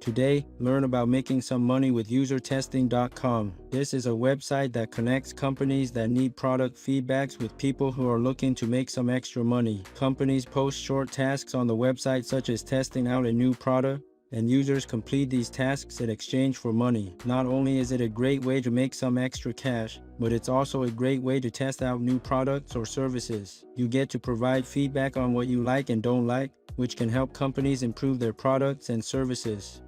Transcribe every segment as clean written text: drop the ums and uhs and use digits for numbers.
Today, learn about making some money with UserTesting.com. This is a website that connects companies that need product feedbacks with people who are looking to make some extra money. Companies post short tasks on the website such as testing out a new product, and users complete these tasks in exchange for money. Not only is it a great way to make some extra cash, but it's also a great way to test out new products or services. You get to provide feedback on what you like and don't like, which can help companies improve their products and services.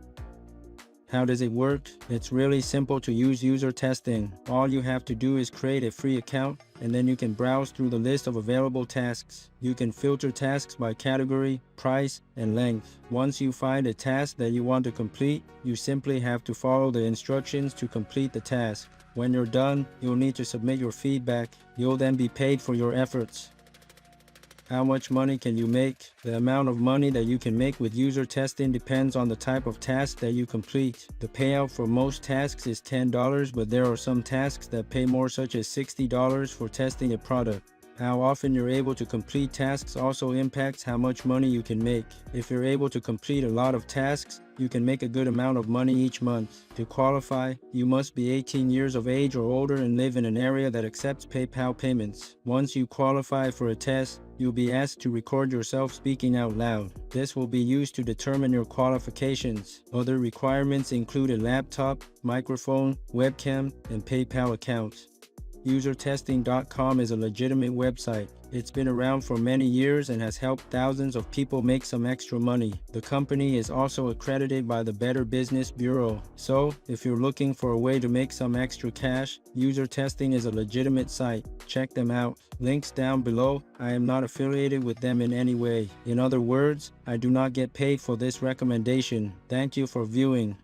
How does it work? It's really simple to use user testing. All you have to do is create a free account, and then you can browse through the list of available tasks. You can filter tasks by category, price, and length. Once you find a task that you want to complete, you simply have to follow the instructions to complete the task. When you're done, you'll need to submit your feedback. You'll then be paid for your efforts. How much money can you make? The amount of money that you can make with user testing depends on the type of task that you complete. The payout for most tasks is $10, but there are some tasks that pay more, such as $60 for testing a product. How often you're able to complete tasks also impacts how much money you can make. If you're able to complete a lot of tasks, you can make a good amount of money each month. To qualify, you must be 18 years of age or older and live in an area that accepts PayPal payments. Once you qualify for a test, you'll be asked to record yourself speaking out loud. This will be used to determine your qualifications. Other requirements include a laptop, microphone, webcam, and PayPal account. UserTesting.com is a legitimate website. It's been around for many years and has helped thousands of people make some extra money. The company is also accredited by the Better Business Bureau. So, if you're looking for a way to make some extra cash, User Testing is a legitimate site. Check them out. Links down below. I am not affiliated with them in any way. In other words, I do not get paid for this recommendation. Thank you for viewing.